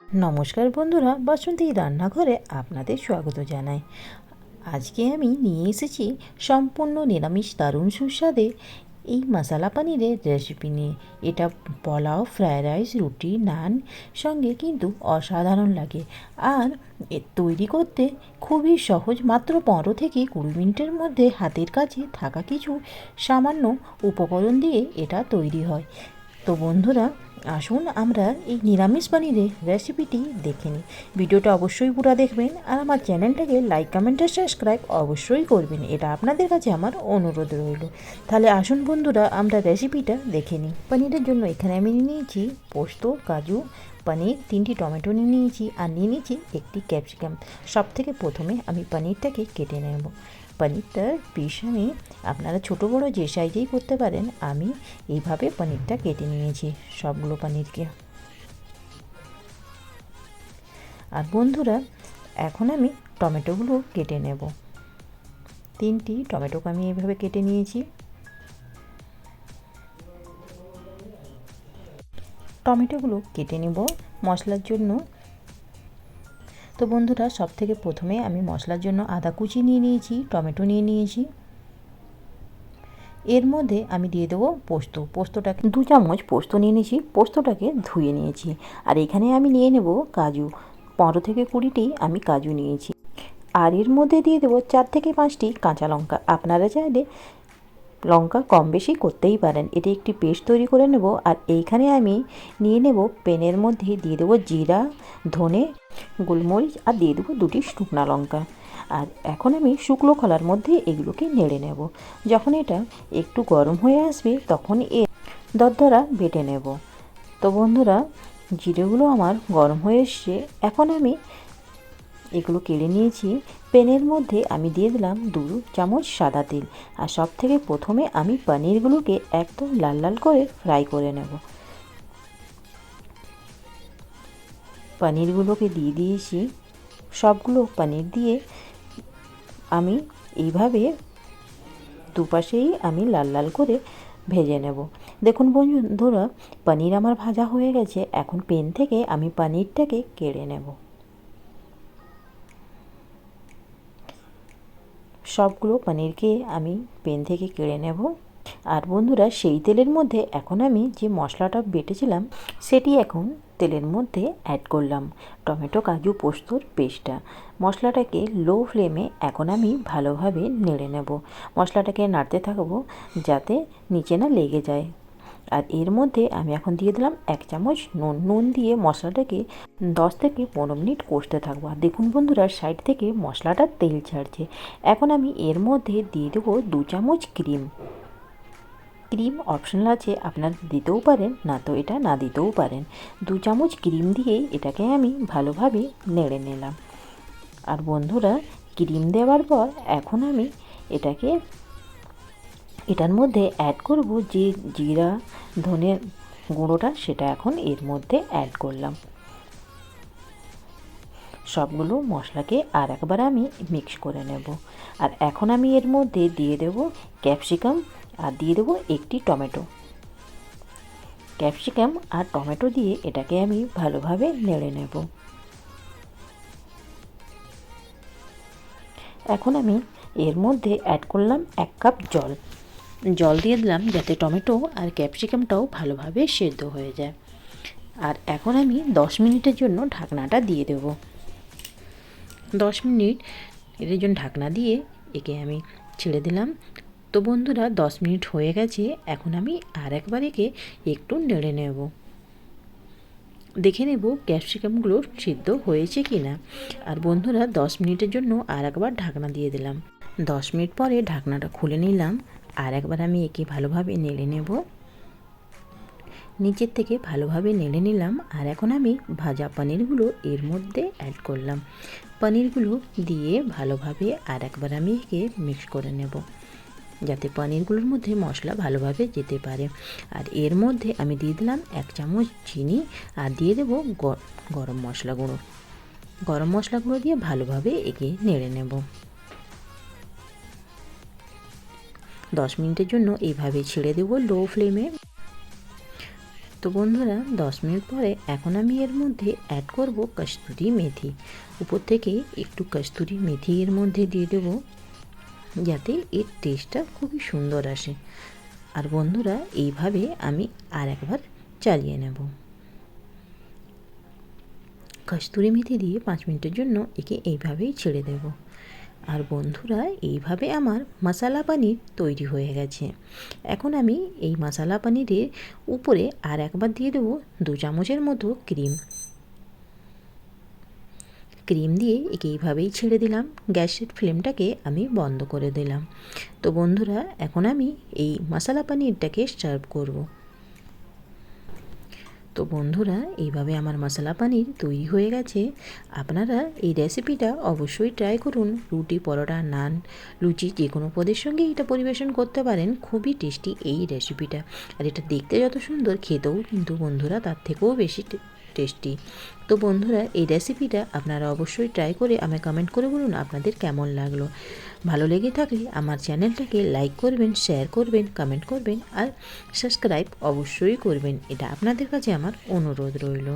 নমস্কার বন্ধুরা, বাসন্তী রান্নাঘরে আপনাদের স্বাগত জানাই। আজকে আমি নিয়ে এসেছি সম্পূর্ণ নিরামিষ দারুণ সুস্বাদে এই মশলা পনিরের রেসিপি নিয়ে। এটা পোলাও, ফ্রায়েড রাইস, রুটি, নান সঙ্গে কিন্তু অসাধারণ লাগে। আর তৈরি করতে খুবই সহজ, মাত্র 15 থেকে 20 মিনিটের মধ্যে হাতের কাছে থাকা কিছু সামান্য উপকরণ দিয়ে এটা তৈরি হয়। তো বন্ধুরা, আসুন আমরা এই নিরামিষ পনিরের রেসিপিটি দেখে নিই। ভিডিওটা অবশ্যই পুরো দেখবেন আর আমার চ্যানেলটাকে লাইক, কমেন্ট আর সাবস্ক্রাইব অবশ্যই করবেন, এটা আপনাদের কাছে আমার অনুরোধ রইল। তাহলে আসুন বন্ধুরা, আমরা রেসিপিটা দেখে নিই। পনিরের জন্য এখানে আমি নিয়েছি পোস্ত, কাজু, পনির, 3টি টমেটো নিয়েছি আর নিয়েছি একটি ক্যাপসিকাম। সব থেকে প্রথমে আমি পনিরটাকে কেটে নেব। পনিরটার পিস আমি আপনারা ছোটো বড়ো যে সাইজেই করতে পারেন। আমি এইভাবে পনিরটা কেটে নিয়েছি সবগুলো পনিরকে। আর বন্ধুরা, এখন আমি টমেটোগুলো কেটে নেব। 3টি টমেটোকে আমি এইভাবে কেটে নিয়েছি। টমেটোগুলো কেটে নেব মশলার জন্য। তো বন্ধুরা, সব থেকে প্রথমে আমি মশলার জন্য আদা কুচি নিয়ে নিয়েছি, টমেটো নিয়ে নিয়েছি। এর মধ্যে আমি দিয়ে দেবো পোস্তটাকে 2 চামচ পোস্ত নিয়ে নিয়েছি, পোস্তটাকে ধুয়ে নিয়েছি। আর এখানে আমি নিয়ে নেব কাজু, 15 থেকে 20টি আমি কাজু নিয়েছি। আর এর মধ্যে দিয়ে দেবো 4 থেকে 5টি কাঁচা লঙ্কা। আপনারা চাইলে লঙ্কা কম বেশি করতেই পারেন। এটি একটি পেস্ট তৈরি করে নেব। আর এইখানে আমি নিয়ে নেব প্যানের মধ্যে দিয়ে দেবো জিরা, ধনে, গোলমরিচ আর দিয়ে দেবো 2টি শুকনো লঙ্কা। আর এখন আমি শুকনো খোলার মধ্যে এগুলোকে নেড়ে নেব। যখন এটা একটু গরম হয়ে আসবে তখন দরদরা বেটে নেব। তো বন্ধুরা, জিরেগুলো আমার গরম হয়ে এসছে। এখন আমি এগুলো কেড়ে নিয়েছি। প্যানের মধ্যে আমি দিয়ে দিলাম 2 চামচ সাদা তেল। আর সব থেকে প্রথমে আমি পনিরগুলোকে একদম লাল লাল করে ফ্রাই করে নেব। পনিরগুলোকে দিয়ে দিয়েছি। সবগুলো পনির দিয়ে আমি এইভাবে দুপাশেই আমি লাল লাল করে ভেজে নেব। দেখুন বন্ধুরা, পনির আমার ভাজা হয়ে গেছে। এখন প্যান থেকে আমি পনিরটাকে কেড়ে নেব। সবগুলো পনিরকে আমি প্যান থেকে কেড়ে নেব। আর বন্ধুরা, সেই তেলের মধ্যে এখন আমি যে মশলাটা বেটেছিলাম সেটি এখন তেলের মধ্যে অ্যাড করলাম। টমেটো, কাজু, পোস্তর পেস্টটা। মশলাটাকে লো ফ্লেমে এখন আমি ভালোভাবে নেড়ে নেব। মশলাটাকে নাড়তে থাকবো যাতে নিচে না লেগে যায়। আর এর মধ্যে আমি এখন দিয়ে দিলাম 1 চামচ নুন দিয়ে মশলাটাকে 10 থেকে 15 মিনিট কষতে থাকবো। আর দেখুন বন্ধুরা, সাইড থেকে মশলাটা তেল ছাড়ছে। এখন আমি এর মধ্যে দিয়ে দেবো 2 চামচ ক্রিম অপশনাল আছে, আপনারা দিতেও পারেন, না তো এটা না দিতেও পারেন। 2 চামচ ক্রিম দিয়ে এটাকে আমি ভালোভাবে নেড়ে নিলাম। আর বন্ধুরা, ক্রিম দেওয়ার পর এখন আমি এটার মধ্যে অ্যাড করব যে জিরা ধনের গুঁড়োটা, সেটা এখন এর মধ্যে অ্যাড করলাম। সবগুলো মশলাকে আর একবার আমি মিক্স করে নেব। আর এখন আমি এর মধ্যে দিয়ে দেব ক্যাপসিকাম আর দিয়ে দেবো একটি টমেটো। ক্যাপসিকাম আর টমেটো দিয়ে এটাকে আমি ভালোভাবে নেড়ে নেব। এখন আমি এর মধ্যে অ্যাড করলাম 1 কাপ জল দিয়ে দিলাম যাতে টমেটো আর ক্যাপসিকামটাও ভালোভাবে সেদ্ধ হয়ে যায়। আর এখন আমি 10 মিনিটের জন্য ঢাকনাটা দিয়ে দেব। 10 মিনিট এর জন্য ঢাকনা দিয়ে একে আমি ছেড়ে দিলাম। তো বন্ধুরা, 10 মিনিট হয়ে গেছে। এখন আমি আর একবার একে একটু নেড়ে নেব, দেখে নেব ক্যাপসিকামগুলো সিদ্ধ হয়েছে কি না। আর বন্ধুরা, 10 মিনিটের জন্য আর একবার ঢাকনা দিয়ে দিলাম। 10 মিনিট পরে ঢাকনাটা খুলে নিলাম। আর একবার আমি একে ভালোভাবে নেড়ে নেব। নিচের থেকে ভালোভাবে নেড়ে নিলাম। আর এখন আমি ভাজা পনিরগুলো এর মধ্যে অ্যাড করলাম। পনিরগুলো দিয়ে ভালোভাবে আর একবার আমি একে মিক্স করে নেব যাতে পনিরগুলোর মধ্যে মশলা ভালোভাবে যেতে পারে। আর এর মধ্যে আমি দিয়ে দিলাম 1 চামচ চিনি আর দিয়ে দেবো গরম মশলা গুঁড়ো দিয়ে ভালোভাবে একে নেড়ে নেব। 10 মিনিটের জন্য এইভাবে ছেড়ে দেবো লো ফ্লেমে। তো বন্ধুরা 10 মিনিট পরে এখন আমি এর মধ্যে অ্যাড করব কস্তুরি মেথি। উপর থেকে একটু কস্তুরি মেথি এর মধ্যে দিয়ে দেবো, যাতে এর টেস্টটা খুবই সুন্দর আসে। আর বন্ধুরা এইভাবে আমি আর একবার চালিয়ে নেব। কস্তুরি মেথি দিয়ে 5 মিনিটের জন্য একে এইভাবেই ছেড়ে দেব। আর বন্ধুরা এইভাবে আমার মশালা পনির তৈরি হয়ে গেছে। এখন আমি এই মশালা পনিরের উপরে আর একবার দিয়ে দেবো 2 চামচের মতো ক্রিম দিয়ে একে এইভাবেই ছেড়ে দিলাম। গ্যাসের ফ্লেমটাকে আমি বন্ধ করে দিলাম। তো বন্ধুরা এখন আমি এই মশালা পনিরটাকে সার্ভ করব। তো বন্ধুরা এইভাবে আমার মশলা পনির তৈরি হয়ে গেছে। আপনারা এই রেসিপিটা অবশ্যই ট্রাই করুন। রুটি, পরোটা, নান, লুচি যে কোনো পদের সঙ্গে এটা পরিবেশন করতে পারেন। খুবই টেস্টি এই রেসিপিটা। আর এটা দেখতে যত সুন্দর, খেতেও কিন্তু বন্ধুরা তার থেকেও বেশি টেস্টি। তো বন্ধুরা এই রেসিপিটা আপনারা অবশ্যই ট্রাই করে আমায় কমেন্ট করে বলুন আপনাদের কেমন লাগলো। ভালো লেগে থাকলে আমার চ্যানেলটাকে লাইক করবেন, শেয়ার করবেন, কমেন্ট করবেন আর সাবস্ক্রাইব অবশ্যই করবেন। এটা আপনাদের কাছে আমার অনুরোধ রইল।